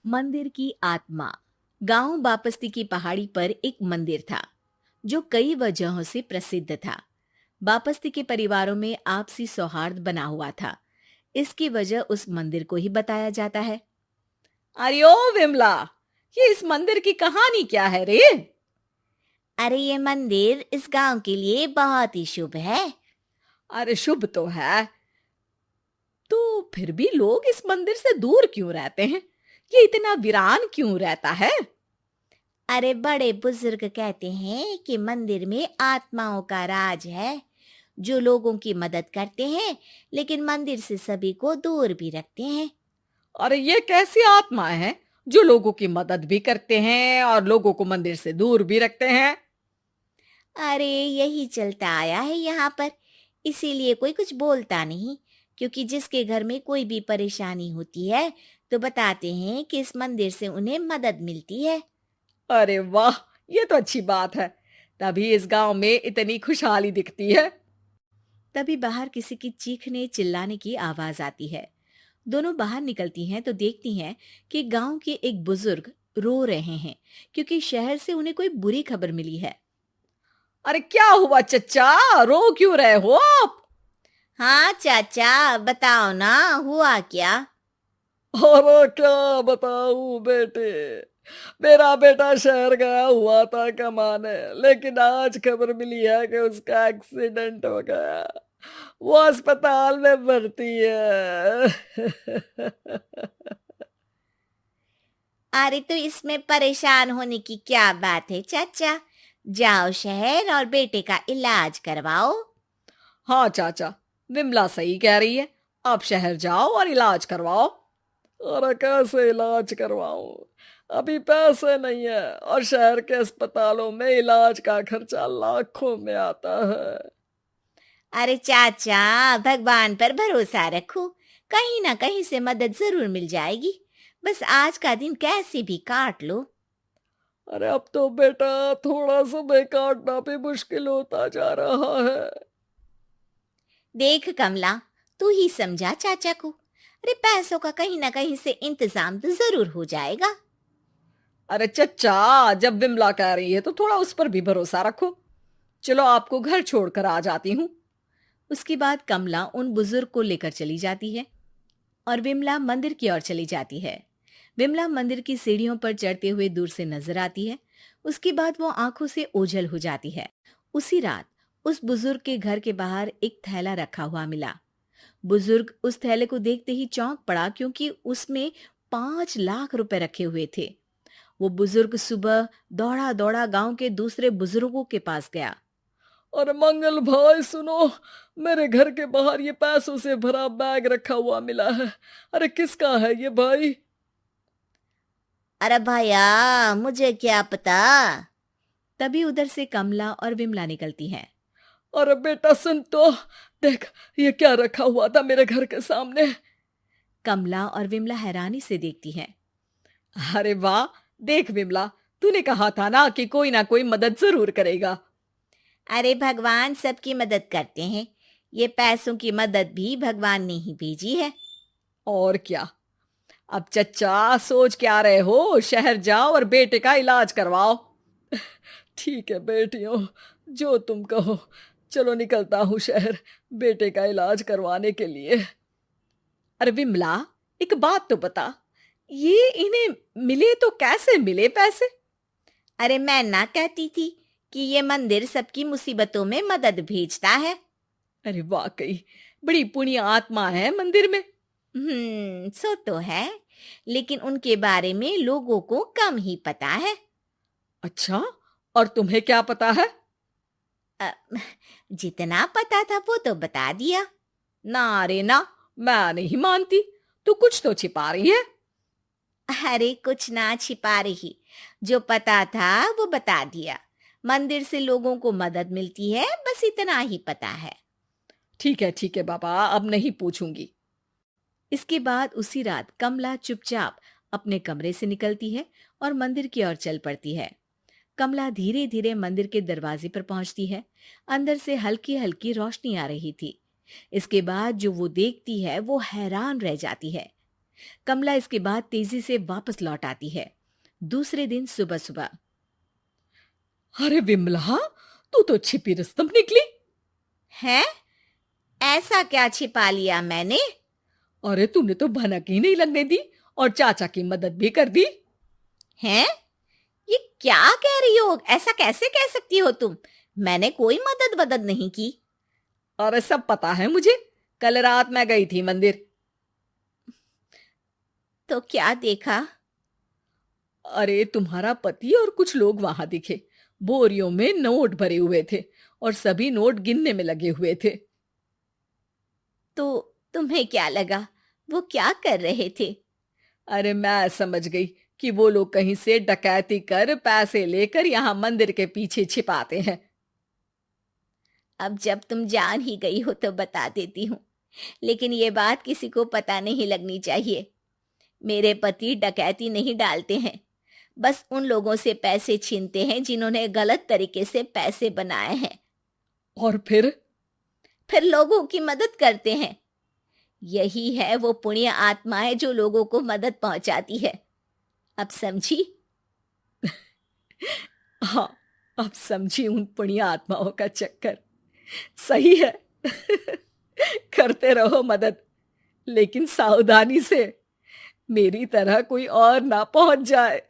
मंदिर की आत्मा। गांव बापस्ती की पहाड़ी पर एक मंदिर था जो कई वजहों से प्रसिद्ध था। बापस्ती के परिवारों में आपसी सौहार्द बना हुआ था। इसकी वजह उस मंदिर को ही बताया जाता है। अरे ओ विमला, ये इस मंदिर की कहानी क्या है रे? अरे ये मंदिर इस गांव के लिए बहुत ही शुभ है। अरे शुभ तो है, तो फिर भी लोग इस मंदिर से दूर क्यों रहते हैं? ये इतना वीरान क्यों रहता है? अरे बड़े बुजुर्ग कहते हैं कि मंदिर में आत्माओं का राज है जो लोगों की मदद करते हैं, लेकिन मंदिर से सभी को दूर भी रखते हैं। अरे ये कैसी आत्माएं हैं जो लोगों की मदद भी करते हैं और लोगों को मंदिर से दूर भी रखते हैं? अरे यही चलता आया है यहाँ पर, इसीलिए कोई कुछ बोलता नहीं। क्योंकि जिसके घर में कोई भी परेशानी होती है तो बताते हैं कि इस मंदिर से उन्हें मदद मिलती है। अरे वाह, ये तो अच्छी बात है। तभी इस गांव में इतनी खुशहाली दिखती है। तभी बाहर किसी की चीखने चिल्लाने की आवाज आती है। दोनों बाहर निकलती हैं तो देखती हैं कि गांव के एक बुजुर्ग रो रहे हैं क्योंकि शहर से उन्हें कोई बुरी खबर मिली है। अरे क्या हुआ चच्चा, रो क्यों रहे हो आप? हाँ चाचा, बताओ ना, हुआ क्या? अरे क्या बताऊं बेटे, मेरा बेटा शहर गया हुआ था कमाने, लेकिन आज खबर मिली है कि उसका एक्सीडेंट हो गया। वो अस्पताल में भर्ती है। अरे तो इसमें परेशान होने की क्या बात है चाचा, जाओ शहर और बेटे का इलाज करवाओ। हाँ चाचा, विमला सही कह रही है। आप शहर जाओ और इलाज करवाओ। अरे कैसे इलाज करवाऊं, अभी पैसे नहीं है और शहर के अस्पतालों में इलाज का खर्चा लाखों में आता है। अरे चाचा, भगवान पर भरोसा रखो, कहीं ना कहीं से मदद जरूर मिल जाएगी। बस आज का दिन कैसे भी काट लो। अरे अब तो बेटा थोड़ा समय काटना भी मुश्किल होता जा रहा है। देख कमला, तू ही समझा चाचा को। अरे पैसों का कहीं ना कहीं से इंतजाम तो जरूर हो जाएगा। अरे चच्चा, जब विमला कह रही है तो थोड़ा उस पर भी भरोसा रखो। चलो आपको घर छोड़कर आ जाती हूँ। उसके बाद कमला उन बुजुर्ग को लेकर चली जाती है और विमला मंदिर की ओर चली जाती है। विमला मंदिर की सीढ़ियों पर चढ़ते हुए दूर से नजर आती है। उसके बाद वो आंखों से ओझल हो जाती है। उसी रात उस बुजुर्ग के घर के बाहर एक थैला रखा हुआ मिला। बुजुर्ग उस थैले को देखते ही चौंक पड़ा क्योंकि उसमें 5 लाख रुपए रखे हुए थे। वो बुजुर्ग सुबह दौड़ा दौड़ा गांव के दूसरे बुजुर्गों के पास गया। अरे मंगल भाई सुनो, मेरे घर के बाहर ये पैसों से भरा बैग रखा हुआ मिला है। अरे किसका है ये भाई? अरे भैया, मुझे क्या पता। तभी उधर से कमला और विमला निकलती हैं। अरे बेटा सुन तो, देख ये क्या रखा हुआ था मेरे घर के सामने। कमला और विमला हैरानी से देखती हैं। अरे वाह, देख विमला, तूने कहा था ना कि कोई ना कोई मदद जरूर करेगा। अरे भगवान सबकी मदद करते हैं, ये पैसों की मदद भी भगवान ने ही भेजी है। और क्या। अब चच्चा सोच क्या रहे हो, शहर जाओ और बेटे का इलाज करवाओ। ठीक है बेटियों, जो तुम कहो। चलो निकलता हूँ शहर, बेटे का इलाज करवाने के लिए। अरे विमला, एक बात तो बता, ये इन्हें मिले तो कैसे मिले पैसे? अरे मैं ना कहती थी कि ये मंदिर सबकी मुसीबतों में मदद भेजता है। अरे वाकई बड़ी पुण्य आत्मा है मंदिर में। सो तो है, लेकिन उनके बारे में लोगों को कम ही पता है। अच्छा, और तुम्हें क्या पता है? अ, जितना पता था वो तो बता दिया। ना रे ना, मैं नहीं मानती। तू कुछ तो छिपा रही है। अरे कुछ ना छिपा रही, जो पता था वो बता दिया। मंदिर से लोगों को मदद मिलती है, बस इतना ही पता है। ठीक है बाबा, अब नहीं पूछूंगी। इसके बाद उसी रात कमला चुपचाप अपने कमरे से निकलती है और मंदिर की ओर चल पड़ती है। कमला धीरे धीरे मंदिर के दरवाजे पर पहुंचती है। अंदर से हल्की हल्की रोशनी आ रही थी। इसके बाद जो वो देखती है वो हैरान रह जाती है। कमला इसके बाद तेजी से वापस लौट आती है। दूसरे दिन सुबह सुबह। अरे विमला, तू तो छिपी रुस्तम निकली। है? ऐसा क्या छिपा लिया मैंने? अरे तूने तो भनक ही नहीं लगने दी और चाचा की मदद भी कर दी। हैं? ये क्या कह रही हो? ऐसा कैसे कह सकती हो तुम? मैंने कोई मदद वदद नहीं की। अरे सब पता है मुझे, कल रात मैं गई थी मंदिर। तो क्या देखा? अरे तुम्हारा पति और कुछ लोग वहां दिखे। बोरियों में नोट भरे हुए थे और सभी नोट गिनने में लगे हुए थे। तो तुम्हें क्या लगा? वो क्या कर रहे थे? अरे मैं समझ गई कि वो लोग कहीं से डकैती कर पैसे लेकर यहाँ मंदिर के पीछे छिपाते हैं। अब जब तुम जान ही गई हो तो बता देती हूँ, लेकिन ये बात किसी को पता नहीं लगनी चाहिए। मेरे पति डकैती नहीं डालते हैं, बस उन लोगों से पैसे छीनते हैं जिन्होंने गलत तरीके से पैसे बनाए हैं। और फिर लोगों की मदद करते हैं। यही है वो पुण्य आत्माएं जो लोगों को मदद पहुंचाती है। अब समझी? हाँ, अब समझी उन पुण्य आत्माओं का चक्कर। सही है। करते रहो मदद, लेकिन सावधानी से, मेरी तरह कोई और ना पहुंच जाए।